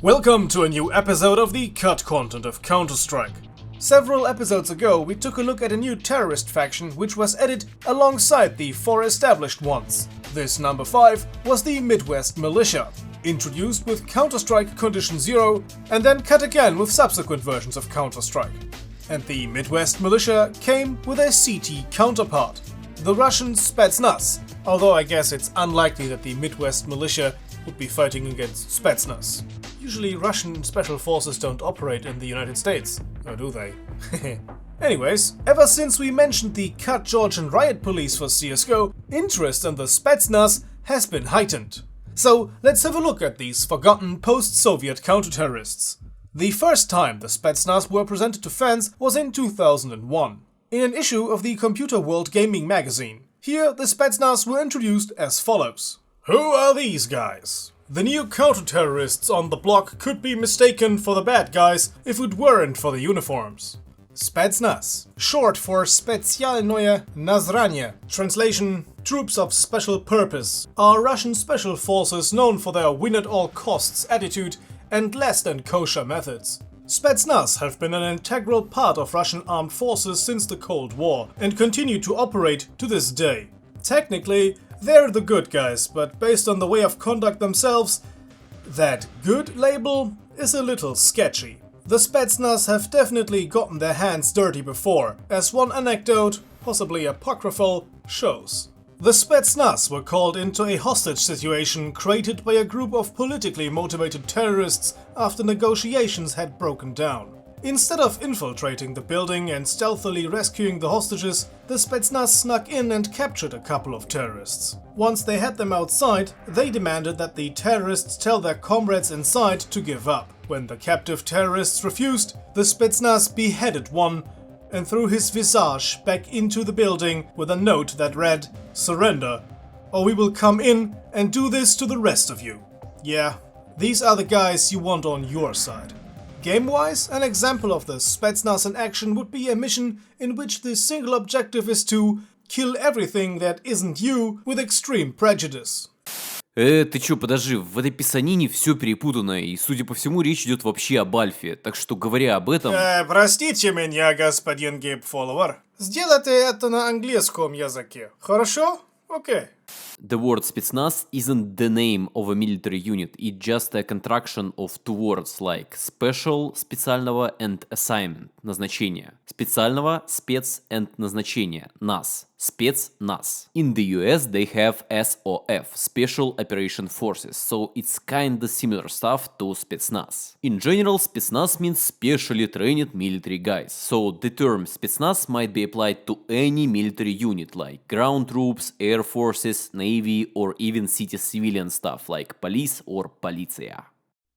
Welcome to a new episode of the cut content of Counter-Strike. Several episodes ago we took a look at a new terrorist faction which was added alongside the 4 established ones. This number 5 was the Midwest Militia, introduced with Counter-Strike Condition Zero and then cut again with subsequent versions of Counter-Strike. And the Midwest Militia came with a CT counterpart, the Russian Spetsnaz, although I guess it's unlikely that the Midwest Militia would be fighting against Spetsnaz. Usually Russian special forces don't operate in the United States, or do they? Anyways, ever since we mentioned the Cut Georgian Riot Police for CSGO, interest in the Spetsnaz has been heightened. So let's have a look at these forgotten post-Soviet counter-terrorists. The first time the Spetsnaz were presented to fans was in 2001, in an issue of the Computer World Gaming magazine. Here the Spetsnaz were introduced as follows. Who are these guys? The new counter-terrorists on the block could be mistaken for the bad guys if it weren't for the uniforms. Spetsnaz, short for Specjalnoye Nazranie, translation, troops of special purpose, are Russian special forces known for their win-at-all-costs attitude and less than kosher methods. Spetsnaz have been an integral part of Russian armed forces since the Cold War and continue to operate to this day. Technically, they're the good guys, but based on the way of conduct themselves, that good label is a little sketchy. The Spetsnaz have definitely gotten their hands dirty before, as one anecdote, possibly apocryphal, shows. The Spetsnaz were called into a hostage situation created by a group of politically motivated terrorists after negotiations had broken down. Instead of infiltrating the building and stealthily rescuing the hostages, the Spetsnaz snuck in and captured a couple of terrorists. Once they had them outside, they demanded that the terrorists tell their comrades inside to give up. When the captive terrorists refused, the Spetsnaz beheaded one and threw his visage back into the building with a note that read, "Surrender, or we will come in and do this to the rest of you." Yeah, these are the guys you want on your side. Game-wise, an example of the Spetsnaz in action would be a mission in which the single objective is to kill everything that isn't you with extreme prejudice. Ты чё, подожди, в этой писанине все перепутано, и, судя по всему, речь идет вообще об альфе, так что, говоря об этом... Простите меня, господин Gabe Follower. Сделайте это на английском языке, хорошо? Окей. The word Spetsnaz isn't the name of a military unit, it's just a contraction of two words like special, специального, and assignment, назначение. Специального, спец, and назначение, NAS, Spetsnaz. In the US they have SOF, Special Operation Forces, so it's kinda similar stuff to Spetsnaz. In general, Spetsnaz means specially trained military guys, so the term Spetsnaz might be applied to any military unit like ground troops, air forces, navy, or even city civilian stuff like police or poliция.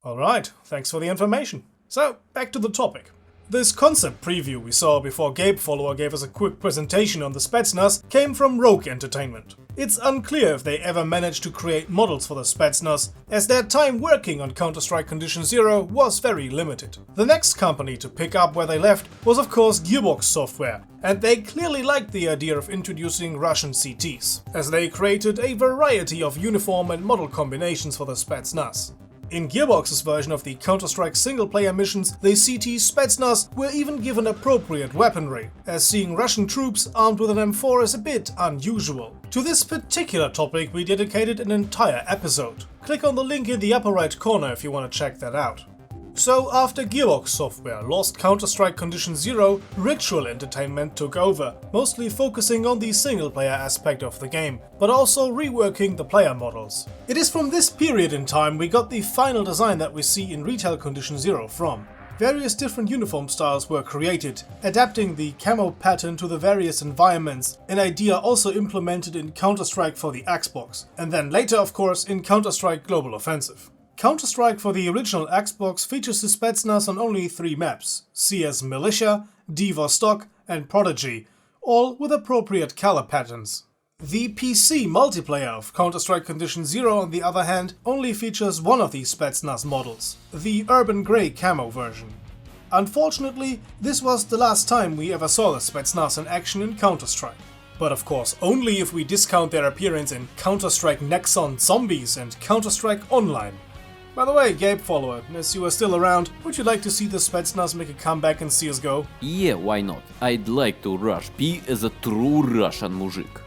Alright, thanks for the information. So, back to the topic. This concept preview we saw before Gabe Follower gave us a quick presentation on the Spetsnaz came from Rogue Entertainment. It's unclear if they ever managed to create models for the Spetsnaz, as their time working on Counter-Strike Condition Zero was very limited. The next company to pick up where they left was of course Gearbox Software, and they clearly liked the idea of introducing Russian CTs, as they created a variety of uniform and model combinations for the Spetsnaz. In Gearbox's version of the Counter-Strike single-player missions, the CT Spetsnaz were even given appropriate weaponry, as seeing Russian troops armed with an M4 is a bit unusual. To this particular topic we dedicated an entire episode. Click on the link in the upper right corner if you want to check that out. So after Gearbox Software lost Counter-Strike Condition Zero, Ritual Entertainment took over, mostly focusing on the single-player aspect of the game, but also reworking the player models. It is from this period in time we got the final design that we see in Retail Condition Zero from. Various different uniform styles were created, adapting the camo pattern to the various environments, an idea also implemented in Counter-Strike for the Xbox, and then later of course in Counter-Strike Global Offensive. Counter-Strike for the original Xbox features the Spetsnaz on only 3 maps, CS Militia, D Vostok and Prodigy, all with appropriate color patterns. The PC multiplayer of Counter-Strike Condition Zero, on the other hand, only features one of these Spetsnaz models, the Urban Grey camo version. Unfortunately, this was the last time we ever saw the Spetsnaz in action in Counter-Strike. But of course only if we discount their appearance in Counter-Strike Nexon Zombies and Counter-Strike Online. By the way, Gabe Follower, as you are still around, would you like to see the Spetsnaz make a comeback in CSGO? Yeah, why not? I'd like to rush P as a true Russian mужик.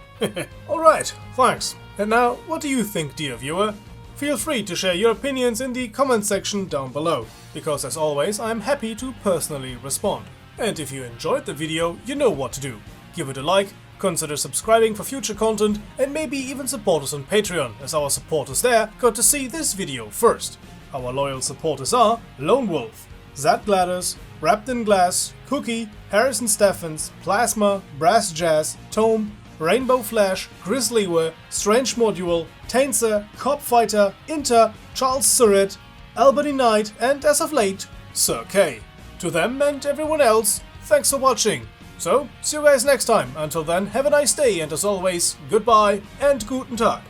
Alright, thanks. And now, what do you think, dear viewer? Feel free to share your opinions in the comment section down below, because as always, I'm happy to personally respond. And if you enjoyed the video, you know what to do. Give it a like, consider subscribing for future content, and maybe even support us on Patreon, as our supporters there got to see this video first. Our loyal supporters are Lone Wolf, Zat Gladys, Wrapped in Glass, Cookie, Harrison Steffens, Plasma, Brass Jazz, Tome, Rainbow Flash, Grizzlyware, Strange Module, Tainzer, Cop Fighter, Inter, Charles Surratt, Albany Knight, and as of late, Sir K. To them and everyone else, thanks for watching. So, see you guys next time. Until then, have a nice day, and as always, goodbye and guten Tag.